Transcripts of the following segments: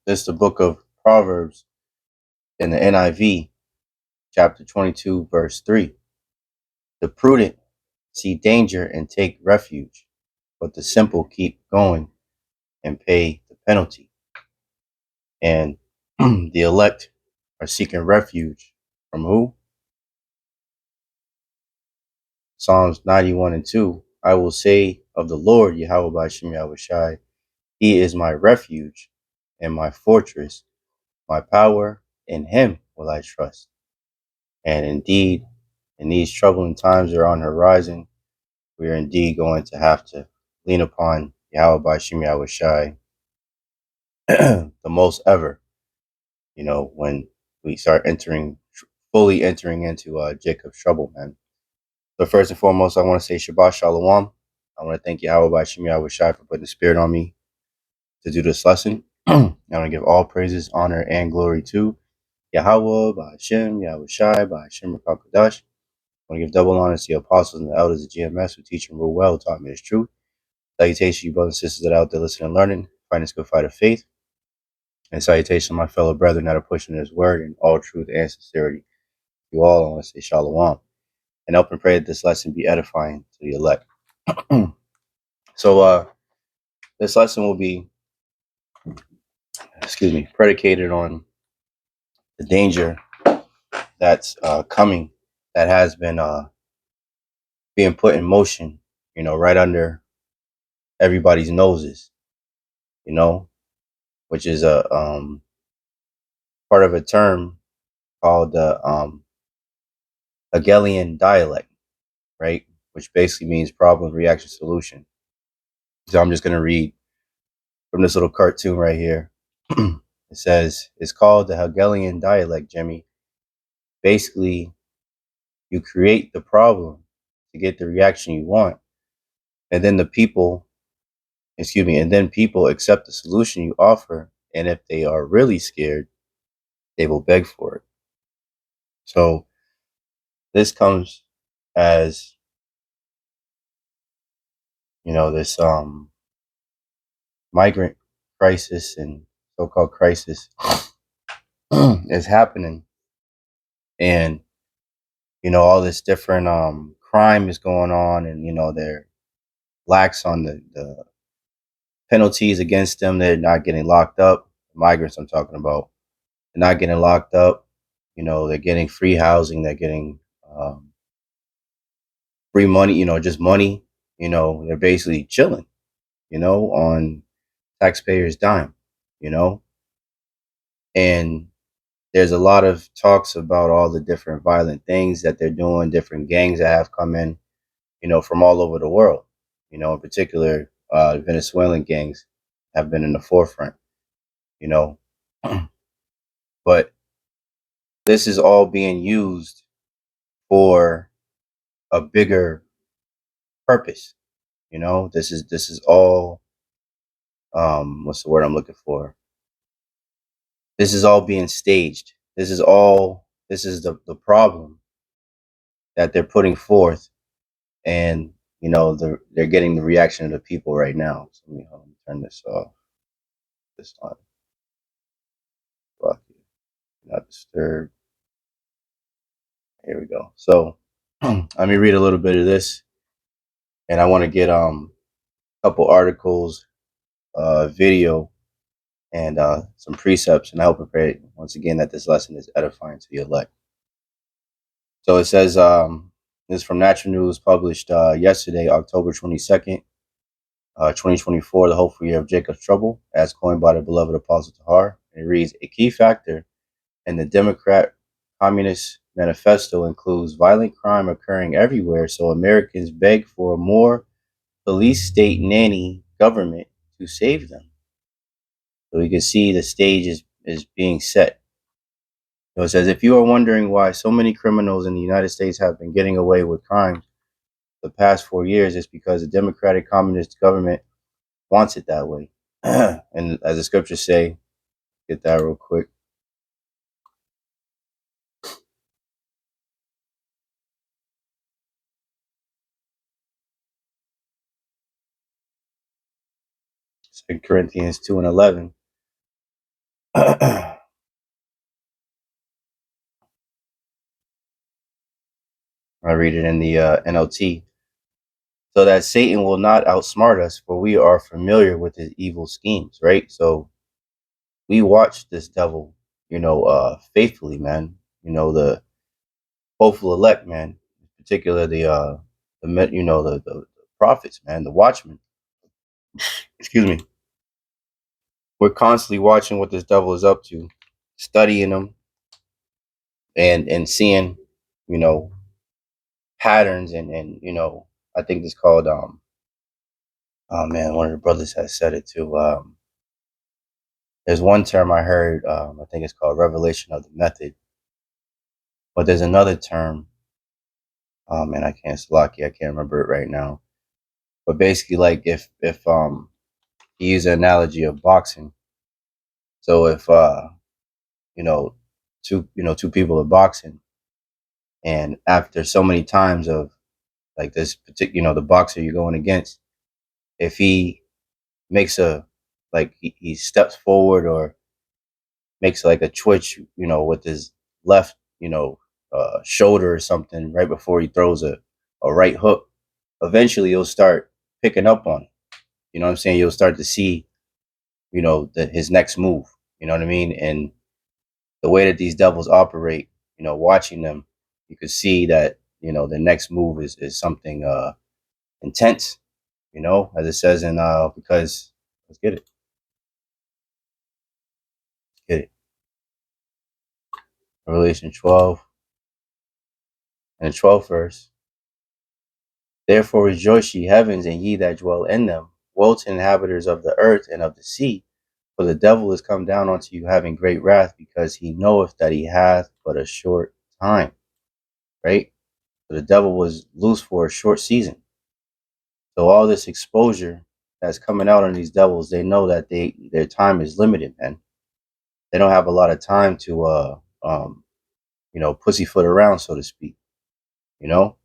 This is the book of Proverbs in the NIV, chapter 22, verse 3. The prudent see danger and take refuge, but the simple keep going and pay the penalty. And the elect are seeking refuge from who? Psalms 91 and 2. I will say of the Lord, Yahawashi, He is my refuge and my fortress, my power, in Him will I trust. And indeed, in these troubling times that are on the horizon, we are indeed going to have to lean upon Yahawashi, the most ever, when we start fully entering into Jacob's trouble, man. So first and foremost, I want to say Shabbat Shalom. I want to thank Yahawashi for putting the spirit on me to do this lesson. I want to give all praises, honor, and glory to Yahawah, Bahasham, Yahawashi, Bahasham, Rakakadash. I want to give double honor to the apostles and the elders of GMS who teach and rule well, who taught me this truth. Salutations to you brothers and sisters that are out there listening and learning, fighting this good fight of faith. And salutations to my fellow brethren that are pushing this word in all truth and sincerity. You all, I want to say shalom. And help and pray that this lesson be edifying to the elect. So this lesson will be, predicated on the danger that's coming, that has been being put in motion, right under everybody's noses, which is a part of a term called the Hegelian dialect, right? Which basically means problem, reaction, solution. So I'm just going to read from this little cartoon right here. It says, it's called the Hegelian dialect, Jimmy. Basically, you create the problem to get the reaction you want. And then people accept the solution you offer. And if they are really scared, they will beg for it. So this comes as, this migrant crisis and so-called crisis is happening, and all this different crime is going on, and they're lax on the penalties against them. They're not getting locked up. Migrants I'm talking about, they're not getting locked up. They're getting free housing. They're getting free money. Just money. They're basically chilling. On taxpayers' dime. And there's a lot of talks about all the different violent things that they're doing, different gangs that have come in, from all over the world. In particular, Venezuelan gangs have been in the forefront, you know. But this is all being used for a bigger purpose. This is all what's the word I'm looking for? This is all being staged. This is the problem that they're putting forth, and they're getting the reaction of the people right now. So let me turn this off. This on. Fuck you. Not disturb. Here we go. So let me read a little bit of this, and I want to get a couple articles, video, and some precepts, and I hope and pray once again that this lesson is edifying to the elect. So it says, this is from Natural News, published yesterday, October 22nd, 2024, the hopeful year of Jacob's trouble, as coined by the beloved Apostle Tahar. And it reads, a key factor in the Democrat Communist Manifesto includes violent crime occurring everywhere, so Americans beg for a more police state nanny government to save them. So you can see the stage is being set. So it says, if you are wondering why so many criminals in the United States have been getting away with crimes the past 4 years, it's because the Democratic Communist government wants it that way. And as the scriptures say, get that real quick. 2 Corinthians 2 and 11. I read it in the NLT. So that Satan will not outsmart us, for we are familiar with his evil schemes, right? So we watch this devil, faithfully, man. The hopeful elect, man. In particular, the prophets, man, the watchmen. Excuse me. We're constantly watching what this devil is up to, studying him, and seeing, you know, patterns, and I think it's called oh man, one of the brothers has said it too. There's one term I heard, I think it's called revelation of the method, but there's another term. Oh man, I can't remember it right now. But basically, like if you use an analogy of boxing, so if you know two people are boxing, and after so many times of like this particular, the boxer you're going against, if he makes he steps forward or makes like a twitch, with his left, shoulder or something right before he throws a right hook, eventually you'll start picking up on it. You know what I'm saying? You'll start to see, his next move. You know what I mean? And the way that these devils operate, watching them, you could see that, the next move is something intense, as it says in because let's get it. Revelation 12 and the 12th verse. Therefore rejoice ye heavens, and ye that dwell in them. Woe to inhabitants of the earth and of the sea, for the devil is come down unto you having great wrath, because he knoweth that he hath but a short time. Right? So the devil was loose for a short season. So all this exposure that's coming out on these devils, they know that their time is limited, man. They don't have a lot of time to pussyfoot around, so to speak. You know?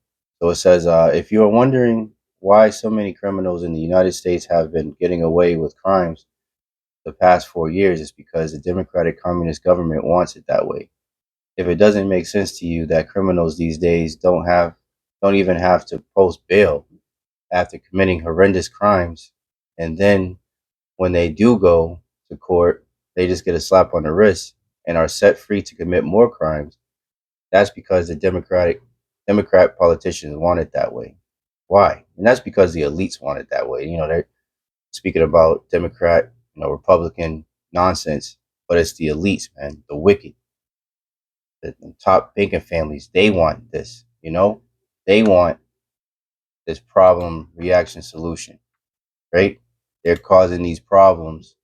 So it says, if you are wondering why so many criminals in the United States have been getting away with crimes the past 4 years, it's because the Democratic Communist government wants it that way. If it doesn't make sense to you that criminals these days don't even have to post bail after committing horrendous crimes, and then when they do go to court, they just get a slap on the wrist and are set free to commit more crimes, that's because the Democrat politicians want it that way. Why? And that's because the elites want it that way. They're speaking about Democrat, Republican nonsense, but it's the elites, man, the wicked, the top banking families. They want this. They want this problem reaction solution, right? They're causing these problems.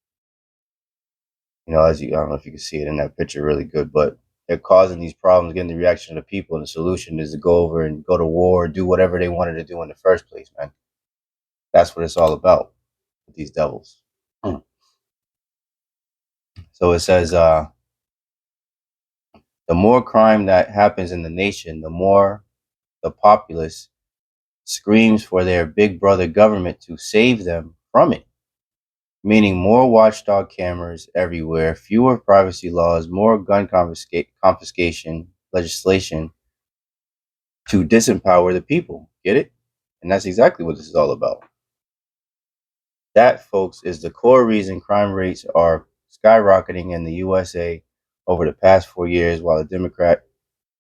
I don't know if you can see it in that picture really good, but they're causing these problems, getting the reaction of the people, and the solution is to go over and go to war, do whatever they wanted to do in the first place, man. That's what it's all about with these devils. So it says, the more crime that happens in the nation, the more the populace screams for their big brother government to save them from it. Meaning more watchdog cameras everywhere, fewer privacy laws, more gun confiscation legislation to disempower the people. Get it? And that's exactly what this is all about. That, folks, is the core reason crime rates are skyrocketing in the USA over the past 4 years, while the Democrat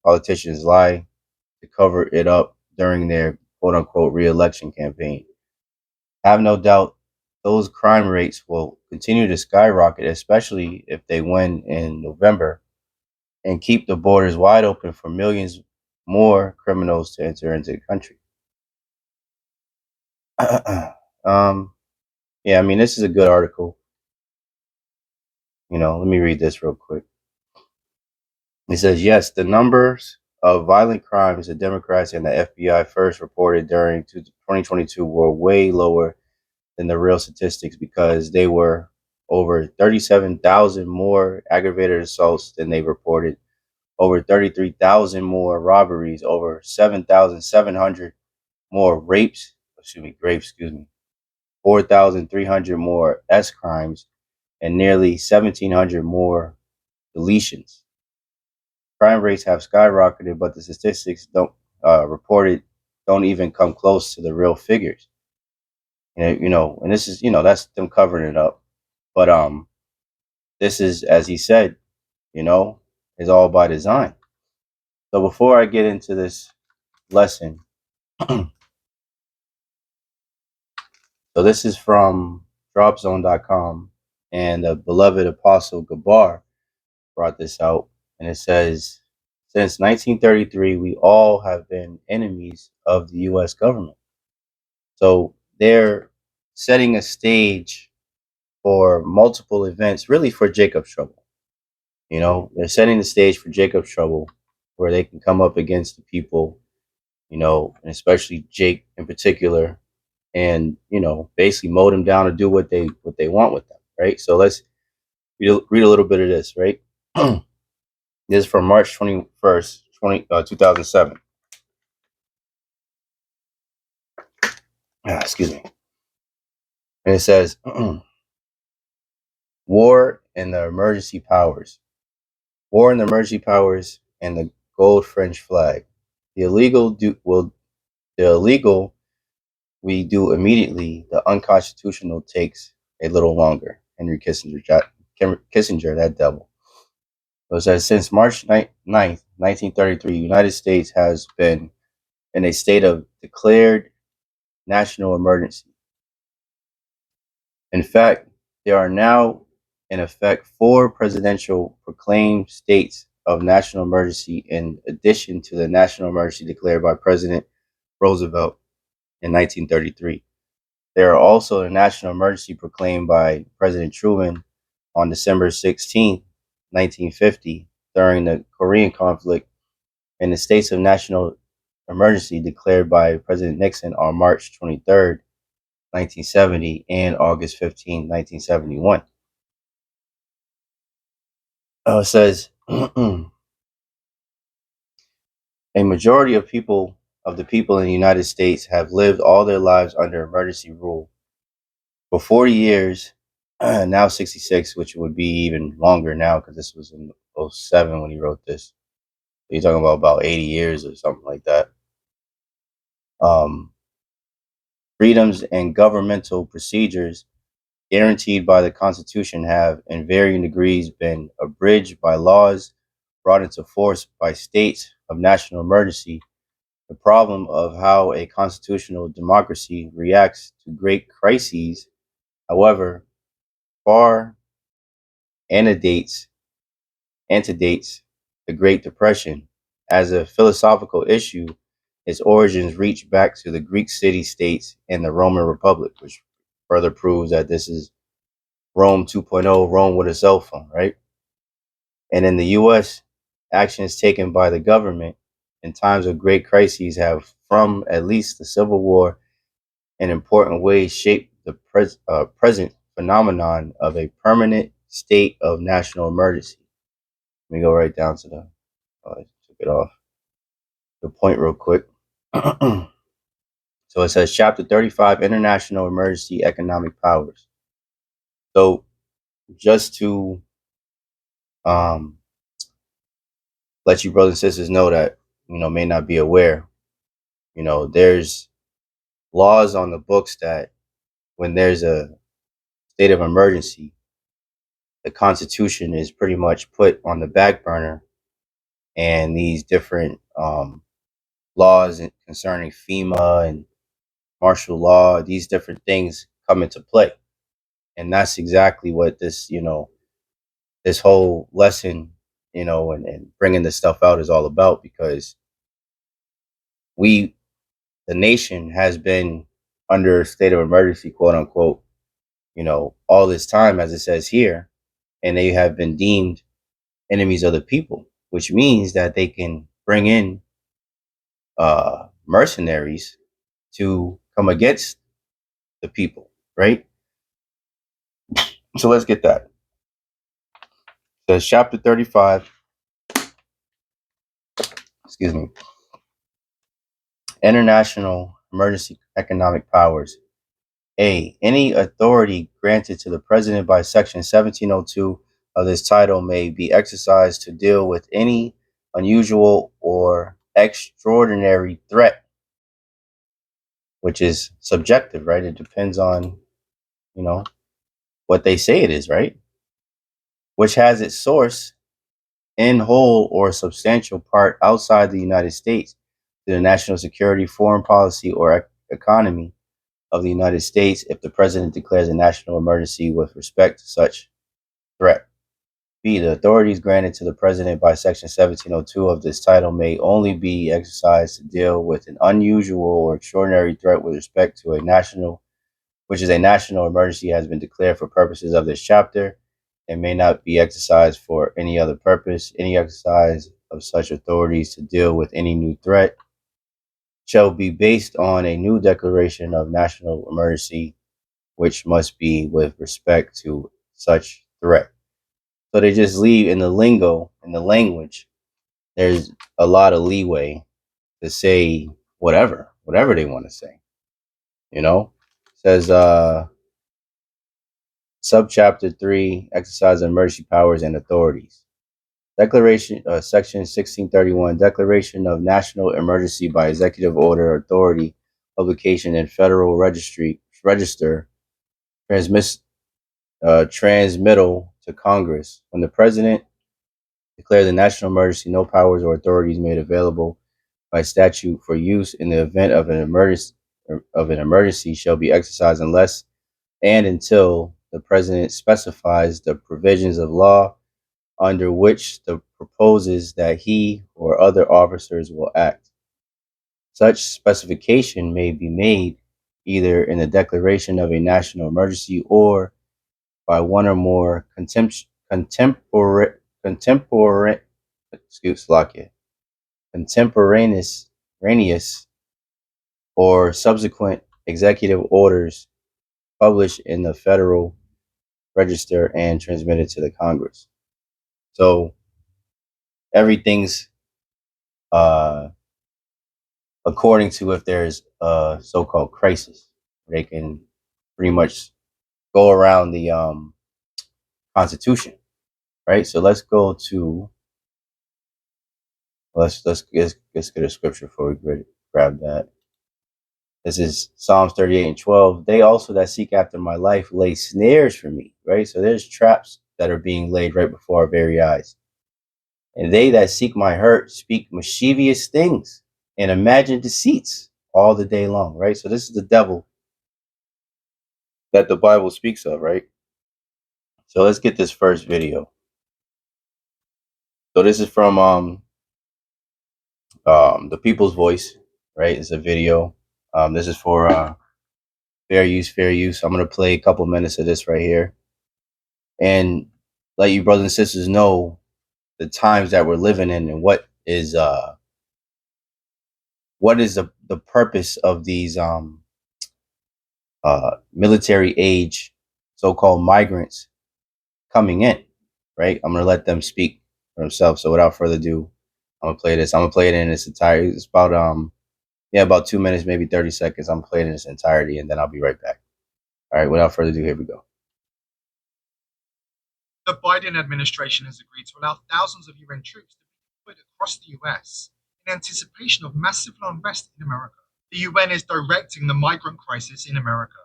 politicians lie to cover it up during their quote unquote re-election campaign. Have no doubt those crime rates will continue to skyrocket, especially if they win in November and keep the borders wide open for millions more criminals to enter into the country. Yeah, I mean, this is a good article. Let me read this real quick. It says, yes, the numbers of violent crimes the Democrats and the FBI first reported during 2022 were way lower than the real statistics, because they were over 37,000 more aggravated assaults than they reported, over 33,000 more robberies, over 7,700 more rapes, 4,300 more S crimes, and nearly 1,700 more deletions. Crime rates have skyrocketed, but the statistics don't reported don't even come close to the real figures. And this is, that's them covering it up. But this is, as he said, is all by design. So before I get into this lesson, so this is from dropzone.com, and the beloved apostle Gabar brought this out, and it says, since 1933, we all have been enemies of the U.S. government. So they're setting a stage for multiple events, really for Jacob's trouble. They're setting the stage for Jacob's trouble, where they can come up against the people, and especially Jake in particular, and basically mow them down and do what they want with them, right? So let's read a little bit of this, right? This is from March 21st, 2007. Excuse me. And it says, War and the Emergency Powers. War and the Emergency Powers and the gold French flag. The illegal we do immediately. The unconstitutional takes a little longer. Henry Kissinger, that devil. So it says, since March 9th, 1933, the United States has been in a state of declared national emergency. In fact, there are now in effect 4 presidential proclaimed states of national emergency in addition to the national emergency declared by President Roosevelt in 1933. There are also a national emergency proclaimed by President Truman on December 16, 1950, during the Korean conflict, and the states of national emergency declared by President Nixon on March 23rd, 1970, and August 15, 1971. It says, a majority of the people in the United States have lived all their lives under emergency rule for 40 years, now 66, which would be even longer now because this was in 07 when he wrote this. You're talking about 80 years or something like that. Freedoms and governmental procedures guaranteed by the Constitution have, in varying degrees, been abridged by laws brought into force by states of national emergency. The problem of how a constitutional democracy reacts to great crises, however, far antedates the Great Depression. As a philosophical issue, its origins reach back to the Greek city-states and the Roman Republic, which further proves that this is Rome 2.0, Rome with a cell phone, right? And in the U.S., actions taken by the government in times of great crises have, from at least the Civil War, in important ways shaped the present phenomenon of a permanent state of national emergency. Let me go right down to I took it off the point real quick. So it says Chapter 35, International Emergency Economic Powers. So just to let you brothers and sisters know that, may not be aware, there's laws on the books that when there's a state of emergency, the Constitution is pretty much put on the back burner, and these different laws concerning FEMA and martial law, these different things come into play. And that's exactly what this whole lesson, and bringing this stuff out is all about, because the nation has been under a state of emergency, quote unquote, all this time, as it says here, and they have been deemed enemies of the people, which means that they can bring in mercenaries to come against the people, right? So let's get that. So chapter 35, excuse me, International Emergency Economic Powers. A. Any authority granted to the President by Section 1702 of this title may be exercised to deal with any unusual or extraordinary threat, which is subjective, right? It depends on, you know, what they say it is, right? Which has its source in whole or substantial part outside the United States to the national security, foreign policy, or economy of the United States if the President declares a national emergency with respect to such threat. B. The authorities granted to the President by Section 1702 of this title may only be exercised to deal with an unusual or extraordinary threat with respect to a national, which is a national emergency, has been declared for purposes of this chapter and may not be exercised for any other purpose. Any exercise of such authorities to deal with any new threat shall be based on a new declaration of national emergency, which must be with respect to such threat. So they just leave in the lingo, in the language, there's a lot of leeway to say whatever they want to say. You know? It says subchapter 3, exercise of emergency powers and authorities. Declaration, section 1631, declaration of national emergency by executive order authority, publication in Federal Register, transmittal to Congress. When the President declares a national emergency, no powers or authorities made available by statute for use in the event of an emergency shall be exercised unless and until the President specifies the provisions of law under which the proposes that he or other officers will act. Such specification may be made either in the declaration of a national emergency or by one or more contemporaneous or subsequent executive orders published in the Federal Register and transmitted to the Congress. So everything's according to if there's a so-called crisis, they can pretty much go around the Constitution, right? So let's go to let's get a scripture before we grab that. This is Psalms 38 and 12. They also that seek after my life lay snares for me, right? So there's traps that are being laid right before our very eyes. And they that seek my hurt speak mischievous things and imagine deceits all the day long, right? So this is the devil that the Bible speaks of, right? So let's get this first video. So this is from the People's Voice, right? It's a video. This is for fair use, fair use. I'm gonna play a couple minutes of this right here, and let you brothers and sisters know the times that we're living in and what is the purpose of these military age so-called migrants coming in, right? I'm gonna let them speak for themselves. So without further ado, I'm gonna play this. I'm gonna play it in its entirety. It's about about 2 minutes, maybe 30 seconds. I'm playing in its entirety, and then I'll be right back. All right, without further ado, here we go. The Biden administration has agreed to allow thousands of UN troops to be deployed across the US in anticipation of massive unrest in America. The UN is directing the migrant crisis in America,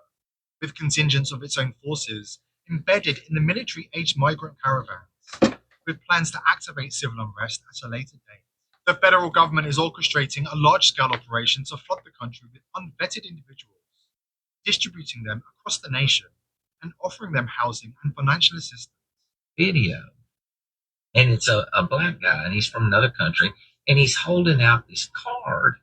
with contingents of its own forces embedded in the military-aged migrant caravans, with plans to activate civil unrest at a later date. The federal government is orchestrating a large-scale operation to flood the country with unvetted individuals, distributing them across the nation and offering them housing and financial assistance. Video, and it's a black guy, and he's from another country, and he's holding out this card,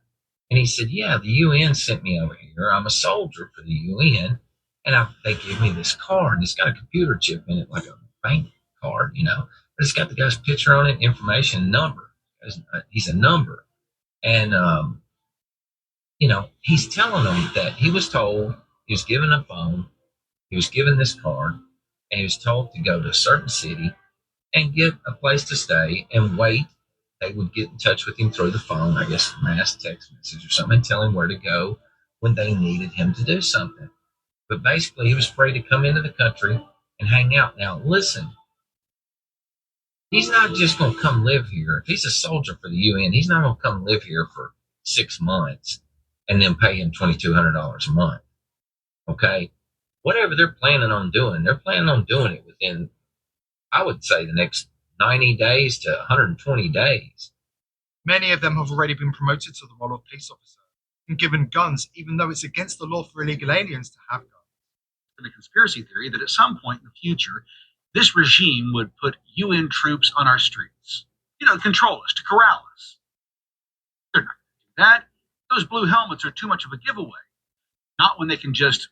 and he said, yeah, the UN sent me over here. I'm a soldier for the UN, and they give me this card, and it's got a computer chip in it, like a bank card, but it's got the guy's picture on it, information, number. He's a number, and he's telling them that he was told, he was given a phone, he was given this card, and he was told to go to a certain city and get a place to stay and wait. They would get in touch with him through the phone, I guess mass text message or something, and tell him where to go when they needed him to do something. But basically, he was afraid to come into the country and hang out. Now, listen, he's not just going to come live here. If he's a soldier for the UN, he's not going to come live here for 6 months and then pay him $2,200 a month. Okay? Whatever they're planning on doing, they're planning on doing it within, I would say, the next 90 days to 120 days. Many of them have already been promoted to the role of police officer and given guns, even though it's against the law for illegal aliens to have guns. The conspiracy theory that at some point in the future, this regime would put UN troops on our streets, to control us, to corral us. They're not going to do that. Those blue helmets are too much of a giveaway. Not when they can just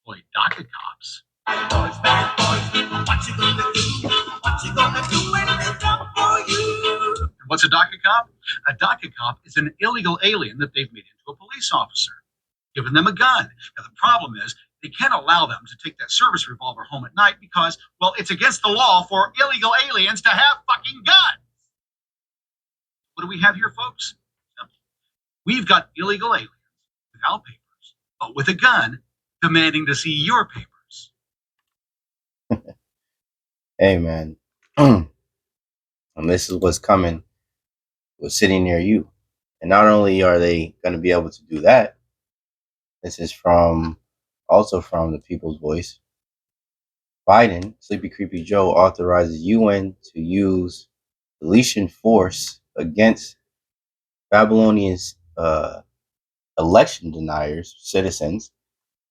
employ DACA cops. Bad boys, what you gonna do? What you gonna do when they come for you? And what's a DACA cop? A DACA cop is an illegal alien that they've made into a police officer, giving them a gun. Now, the problem is they can't allow them to take that service revolver home at night because, well, it's against the law for illegal aliens to have fucking guns. What do we have here, folks? We've got illegal aliens without papers, but with a gun, demanding to see your papers. Hey, man. And this is what's coming. What's sitting near you. And not only are they going to be able to do that, this is also from the People's Voice. Biden, Sleepy Creepy Joe, authorizes UN to use deletion force against Babylonians' election deniers, citizens,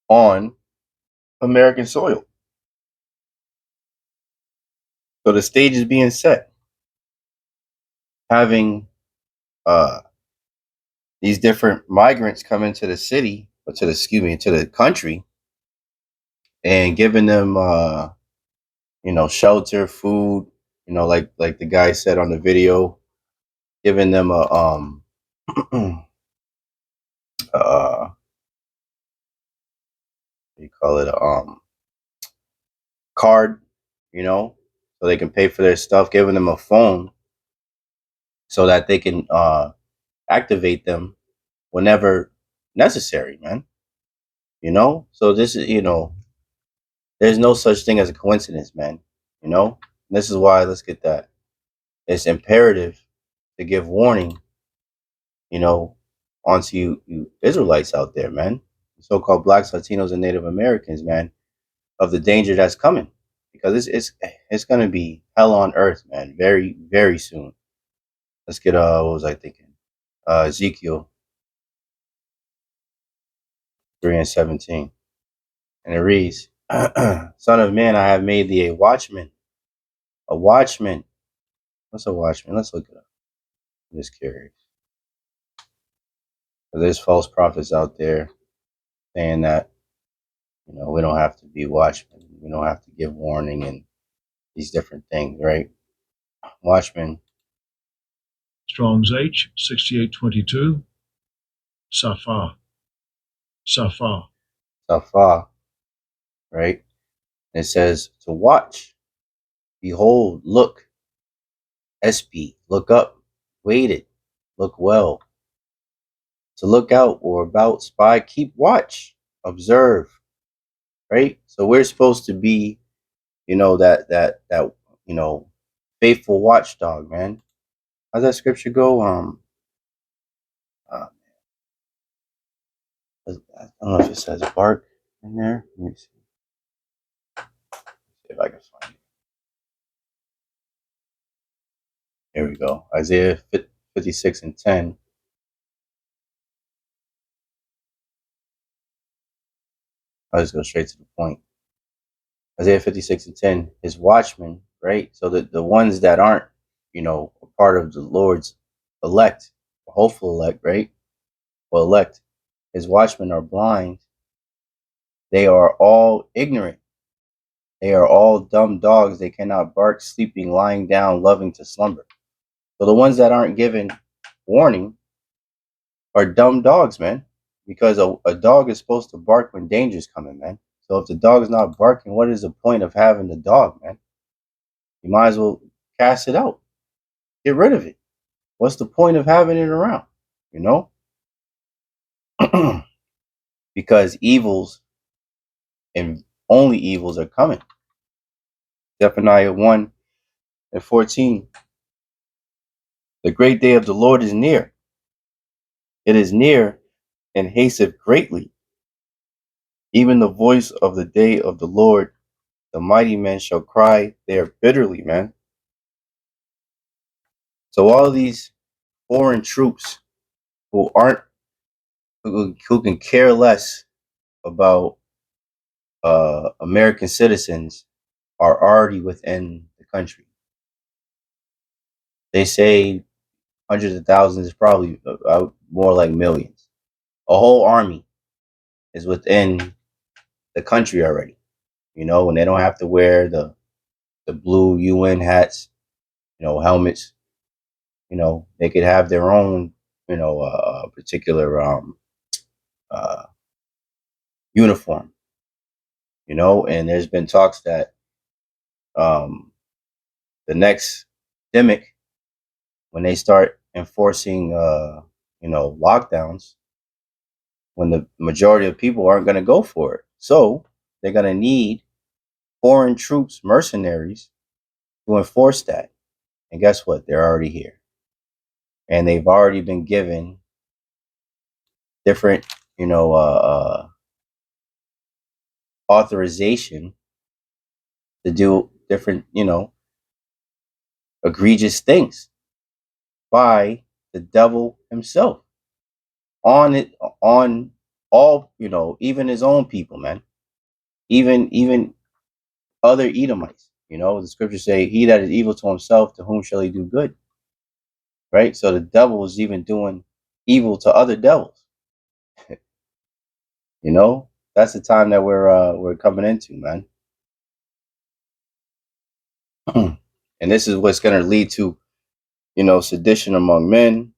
on American soil. So the stage is being set. Having these different migrants come into the city, or to the country, and giving them, shelter, food, like the guy said on the video, giving them a what do you call it, card, so they can pay for their stuff, giving them a phone so that they can activate them whenever necessary, man. So this is, there's no such thing as a coincidence, man. This is why, let's get that. It's imperative to give warning, onto you Israelites out there, man. So-called blacks, Latinos, and Native Americans, man, of the danger that's coming. Because it's gonna be hell on earth, man, very, very soon. Let's get what was I thinking? Ezekiel 3:17. And it reads, Son of man, I have made thee a watchman. A watchman. What's a watchman? Let's look it up. I'm just curious. There's false prophets out there saying that, we don't have to be watchmen. We don't have to give warning and these different things, right? Watchmen. Strong's H, 6822. Safa. Safa, right? And it says to watch, behold, look, SP, look up, waited, look well. To look out or about, spy, keep watch, observe, right? So we're supposed to be, that faithful watchdog, man. How's that scripture go? I don't know if it says bark in there. Let me see if I can find it. Here we go. Isaiah 56:10. I'll just go straight to the point. Isaiah 56:10. His watchmen, right? So the ones that aren't, a part of the Lord's elect, hopeful elect, right? Well, elect. His watchmen are blind. They are all ignorant. They are all dumb dogs. They cannot bark, sleeping, lying down, loving to slumber. So the ones that aren't given warning are dumb dogs, man. Because a dog is supposed to bark when danger's coming, man. So if the dog's not barking, what is the point of having the dog, man? You might as well cast it out. Get rid of it. What's the point of having it around? Because evils and only evils are coming. Zephaniah 1:14. The great day of the Lord is near. It is near and hasteth greatly. Even the voice of the day of the Lord, the mighty men shall cry there bitterly, man. So all of these foreign troops who aren't who can care less about American citizens are already within the country. They say hundreds of thousands, probably more like millions. A whole army is within the country already. And they don't have to wear the blue UN hats, helmets. They could have their own, particular uh, uniform. And there's been talks that um, the next demic, when they start enforcing, lockdowns, when the majority of people aren't going to go for it, so they're going to need foreign troops, mercenaries, to enforce that. And guess what? They're already here, and they've already been given different, authorization to do different, egregious things by the devil himself on it, on all, even his own people, man. Even other Edomites. The scriptures say, "He that is evil to himself, to whom shall he do good?" Right. So the devil is even doing evil to other devils. That's the time that we're coming into, man. And this is what's going to lead to, sedition among men,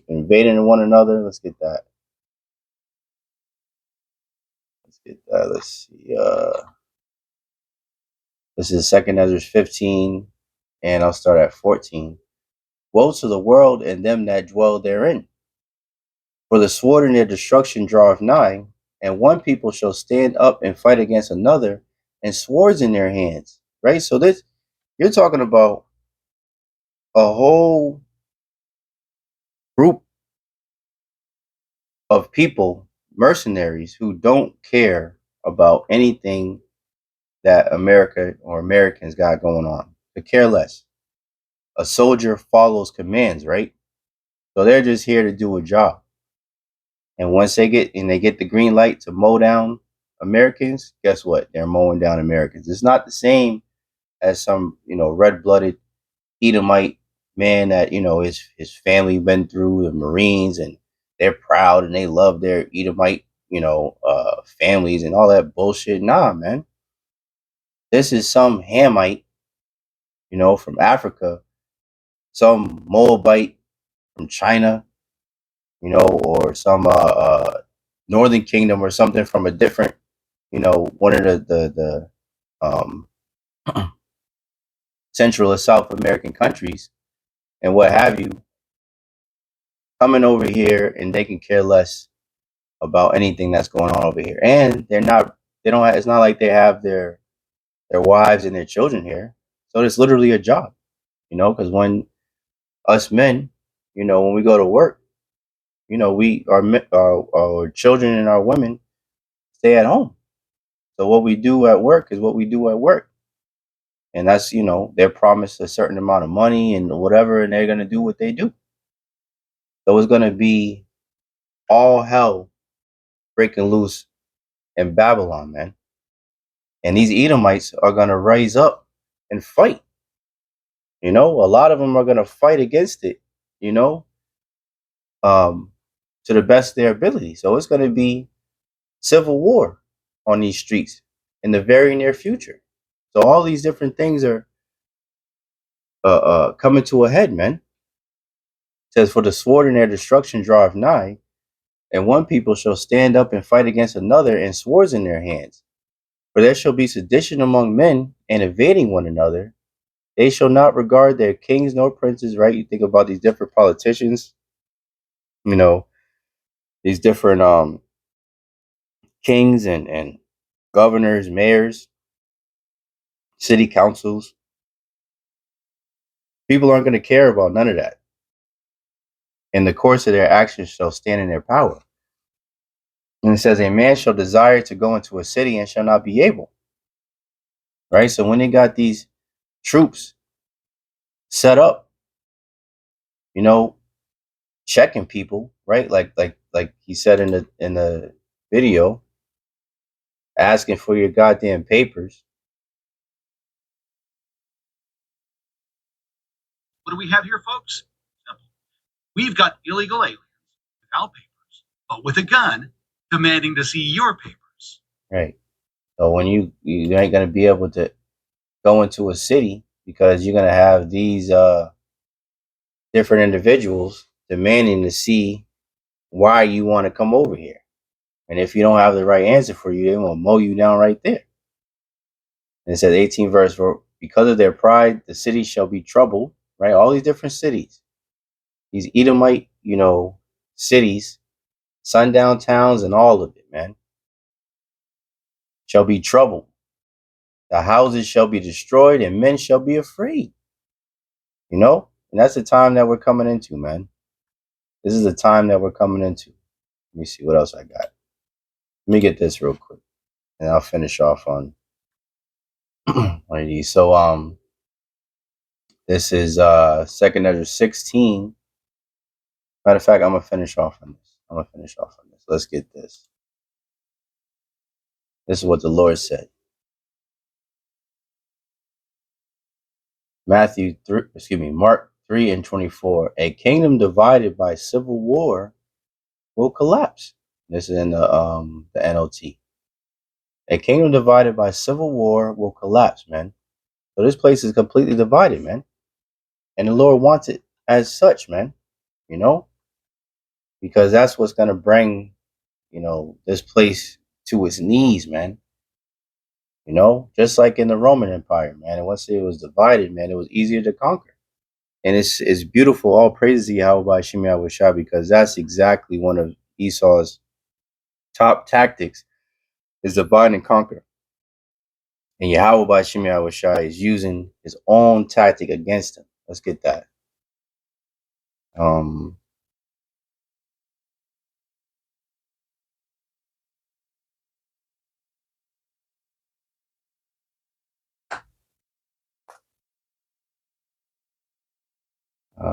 invading one another. Let's get that. Let's see. This is 2 Ezra 15, and I'll start at 14. Woe to the world and them that dwell therein, for the sword in their destruction draweth nigh, and one people shall stand up and fight against another, and swords in their hands. Right. So this, you're talking about a whole group of people, mercenaries, who don't care about anything that America or Americans got going on. They care less. A soldier follows commands, right? So they're just here to do a job. And once they get the green light to mow down Americans, guess what? They're mowing down Americans. It's not the same as some, red-blooded Edomite man that, his family been through the Marines, and they're proud and they love their Edomite, families and all that bullshit. Nah, man. This is some Hamite, from Africa, some Moabite from China, or some Northern Kingdom or something from a different, one of the um, Central or South American countries and what have you, coming over here, and they can care less about anything that's going on over here. And they don't have, it's not like they have their wives and their children here. So it's literally a job, because when us men, when we go to work, we our children and our women stay at home. So what we do at work is what we do at work. And that's, they're promised a certain amount of money and whatever, and they're going to do what they do. So it's going to be all hell breaking loose in Babylon, man. And these Edomites are going to rise up and fight. A lot of them are going to fight against it, you know, um, to the best of their ability. So it's going to be civil war on these streets in the very near future. So all these different things are coming to a head, man. It says, "For the sword in their destruction draweth nigh, and one people shall stand up and fight against another, and swords in their hands. For there shall be sedition among men, and invading one another. They shall not regard their kings nor princes." Right? You think about these different politicians, you know, these different kings and governors, mayors, city councils. People aren't going to care about none of that. In the course of their actions shall stand in their power. And it says, a man shall desire to go into a city and shall not be able. Right? So when they got these troops set up, checking people, right? Like he said in the video, asking for your goddamn papers. What do we have here, folks? Simple. We've got illegal aliens without papers, but with a gun, demanding to see your papers. Right. So when you ain't gonna be able to go into a city because you're gonna have these different individuals demanding to see why you want to come over here. And if you don't have the right answer for you, they will mow you down right there. And it says 18 verse, for because of their pride, the city shall be troubled, right? All these different cities, these Edomite, cities, sundown towns, and all of it, man, shall be troubled. The houses shall be destroyed, and men shall be afraid. And that's the time that we're coming into, man. This is the time that we're coming into. Let me see what else I got. Let me get this real quick, and I'll finish off on one of these. So, this is 2nd Ezra 16. Matter of fact, I'm gonna finish off on this. Let's get this. This is what the Lord said. Mark 3:24. A kingdom divided by civil war will collapse. This is in the NLT. A kingdom divided by civil war will collapse, man. So this place is completely divided, man. And the Lord wants it as such, man. Because that's what's gonna bring, this place to its knees, man. Just like in the Roman Empire, man. And once it was divided, man, it was easier to conquer. And it's beautiful. All praises to Yahawashi Yahawashi, because that's exactly one of Esau's top tactics is divide and conquer. And Yahawashi Yahawashi is using his own tactic against him. Let's get that. Um uh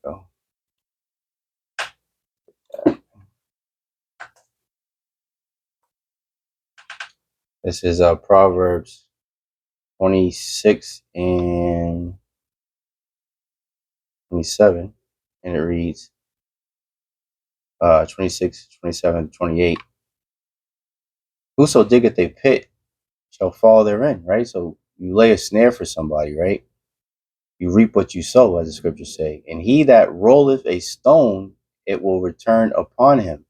oh, this is Proverbs 26 and 27, and it reads 26, 27, 28. Whoso diggeth a pit shall fall therein, right? So you lay a snare for somebody, right? You reap what you sow, as the scriptures say. And he that rolleth a stone, it will return upon him.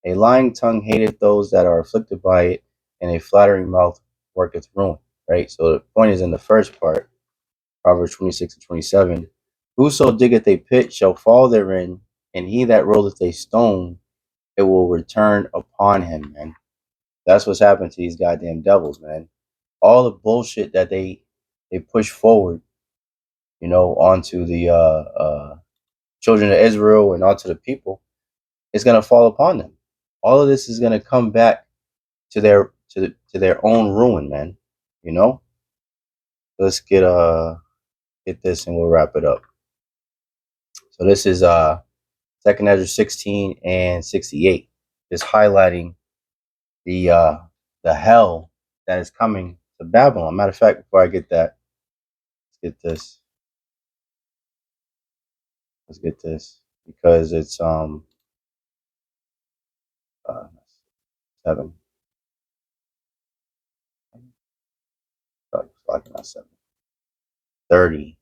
A lying tongue hateth those that are afflicted by it, and a flattering mouth worketh ruin, right? So the point is in the first part, Proverbs 26 and 27. Whoso diggeth a pit shall fall therein, and he that rolleth a stone, it will return upon him, man. That's what's happened to these goddamn devils, man. All the bullshit that they push forward, onto the children of Israel and onto the people, it's gonna fall upon them. All of this is gonna come back to their own ruin, man. Let's get this and we'll wrap it up. So this is 2nd Ezra 16 and 68. Just highlighting the hell that is coming to Babylon. Matter of fact, before I get that, let's get this. Let's get this because it's 7. Like not 7. 30.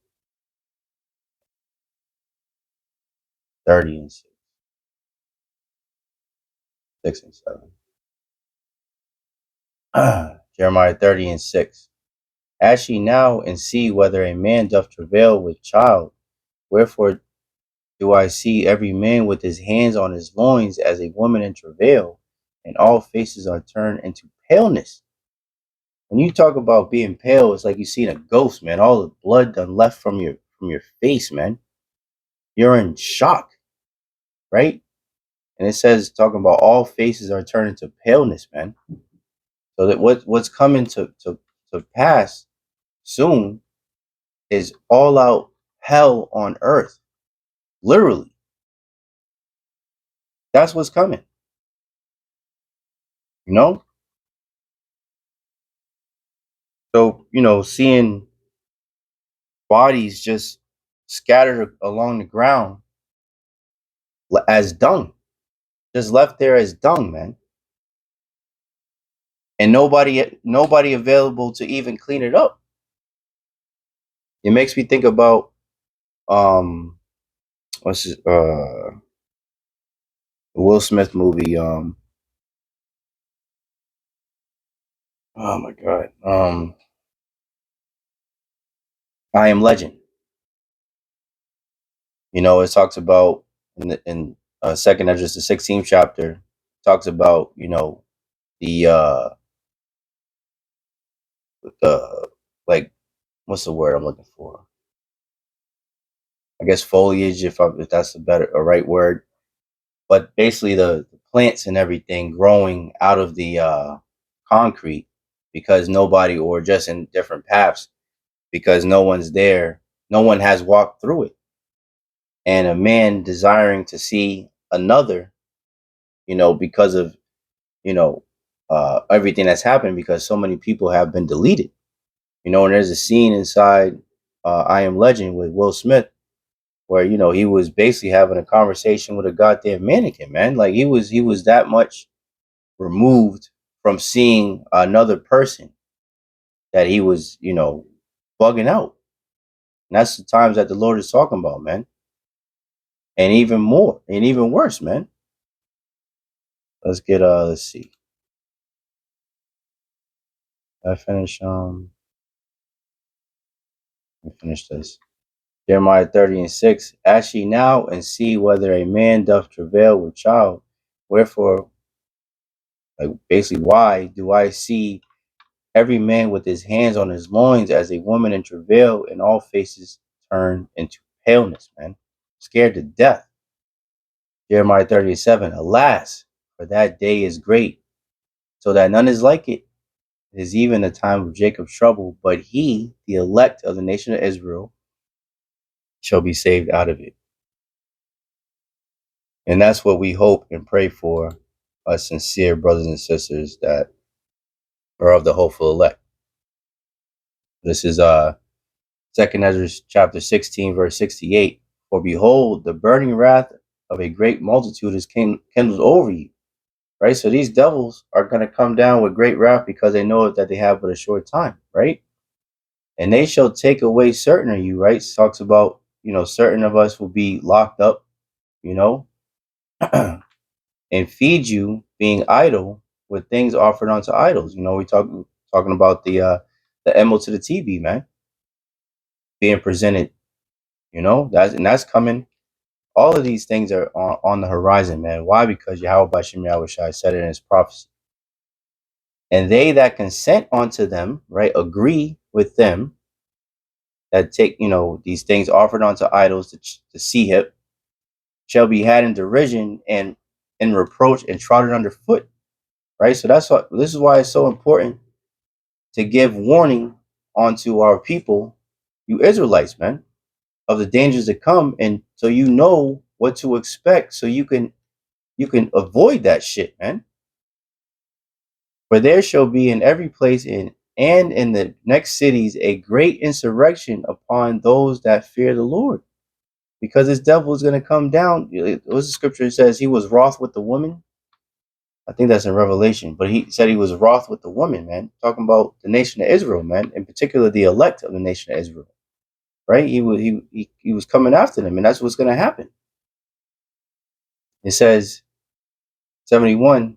30 and 6. 6 and 7. Jeremiah 30 and 6. Ask ye now, and see whether a man doth travail with child. Wherefore do I see every man with his hands on his loins as a woman in travail, and all faces are turned into paleness. When you talk about being pale, it's like you seen a ghost, man. All the blood done left from your face, man. You're in shock, right? And it says talking about all faces are turned into paleness, man. So that what's coming to pass soon is all out hell on earth. Literally. That's what's coming. You know? So, seeing bodies just scattered along the ground as dung, just left there as dung, man. And nobody available to even clean it up. It makes me think about what's this, Will Smith movie, oh my god, I Am Legend. It talks about in second Esdras, the 16th chapter, talks about the the like, what's the word I'm looking for? I guess foliage, if that's a right word. But basically, the plants and everything growing out of the concrete, because nobody, or just in different paths, because no one's there, no one has walked through it, and a man desiring to see another, because of you know everything that's happened, because so many people have been deleted. And there's a scene inside I Am Legend with Will Smith where he was basically having a conversation with a goddamn mannequin, man. Like he was that much removed from seeing another person that he was bugging out. And that's the times that the Lord is talking about, man. And even more and even worse, man. Let's see. I finish let me finish this. Jeremiah 30:6. Ask ye now, and see whether a man doth travail with child. Wherefore, like, basically, why do I see every man with his hands on his loins as a woman in travail, and all faces turn into paleness, man? Scared to death. Jeremiah 30:7. Alas, for that day is great, so that none is like it. It is even the time of Jacob's trouble, but he, the elect of the nation of Israel, shall be saved out of it. And that's what we hope and pray for, us sincere brothers and sisters that are of the hopeful elect. This is Second Ezra chapter 16, verse 68. For behold, the burning wrath of a great multitude is kindled over you. Right? So these devils are going to come down with great wrath because they know that they have but a short time, right? And they shall take away certain of you, right? It talks about, certain of us will be locked up, you know, and feed you, being idle, with things offered unto idols. We talking about the emerald to the TV, man, being presented. That's coming. All of these things are on the horizon, man. Why? Because Yahawah Bahasham Yahawashi said it in his prophecy. And they that consent unto them, right, agree with them that take, these things offered unto idols to see him, shall be had in derision and in reproach and trodden underfoot. Right. So this is why it's so important to give warning onto our people, you Israelites, man, of the dangers that come, and so you know what to expect, so you can avoid that shit, man. For there shall be in every place and in the next cities a great insurrection upon those that fear the Lord, because this devil is going to come down. What's the scripture that says he was wroth with the woman? I think that's in Revelation, but he said he was wroth with the woman, man. Talking about the nation of Israel, man, in particular the elect of the nation of Israel, right? He was coming after them, and that's what's going to happen. It says 71,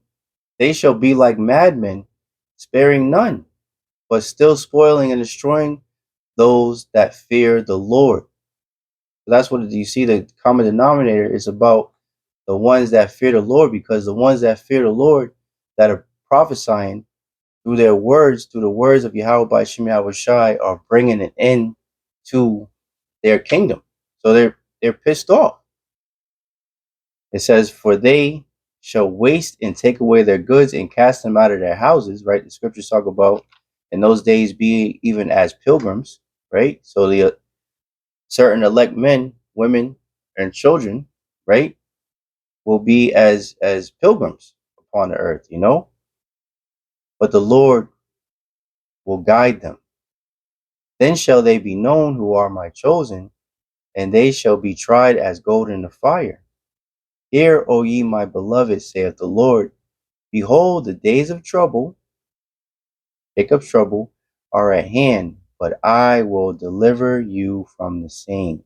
they shall be like madmen, sparing none, but still spoiling and destroying those that fear the Lord. So that's what you see. The common denominator is about the ones that fear the Lord, because the ones that fear the Lord that are prophesying through their words, through the words of Yahawah by Shem Yahawashi, are bringing an end to their kingdom. So they're pissed off. It says, "For they shall waste and take away their goods and cast them out of their houses." Right? The scriptures talk about in those days be even as pilgrims. Right? So the certain elect men, women, and children, right, will be as pilgrims upon the earth. But the Lord will guide them. Then shall they be known who are my chosen, and they shall be tried as gold in the fire. Hear, O ye my beloved, saith the Lord. Behold, the days of trouble, Jacob's trouble, are at hand, but I will deliver you from the same.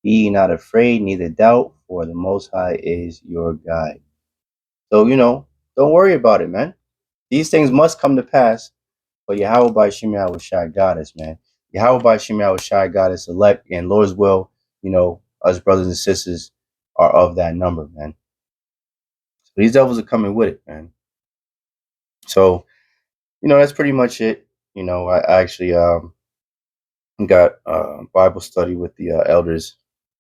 Be ye not afraid, neither doubt, for the Most High is your guide. So, don't worry about it, man. These things must come to pass, but Yahawah by Shem Yahawashi got us, man. Yahawah by Shem Yahawashi got us elect, and Lord's will, us brothers and sisters are of that number, man. So these devils are coming with it, man. So, that's pretty much it. I actually got Bible study with the elders,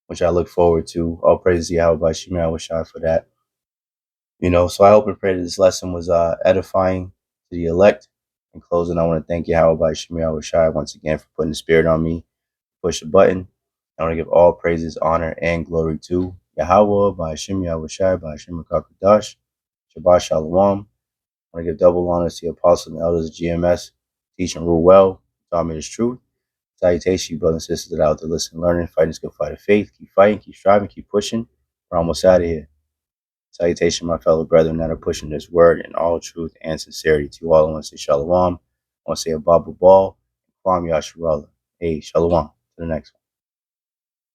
which I look forward to. All praise to Yahawah by Shem Yahawashi for that. So I hope and pray that this lesson was edifying to the elect. In closing, I want to thank Yahawah by Shem Yahawashi once again for putting the spirit on me. Push the button. I want to give all praises, honor, and glory to Yahawah by Shem Yahawashi by Shem Kakadash. Shabbat Shalom. I want to give double honors to the apostles and elders of GMS. Teach and rule well. Taught me this truth. Salutation, you brothers and sisters that are out there listening, learning, fighting this good fight of faith. Keep fighting, keep striving, keep pushing. We're almost out of here. Salutation, my fellow brethren that are pushing this word in all truth and sincerity. To you all, I want to say shalom. I want to say a Babu Ball. Kwam Yasharallah. Hey, shalom. To the next one.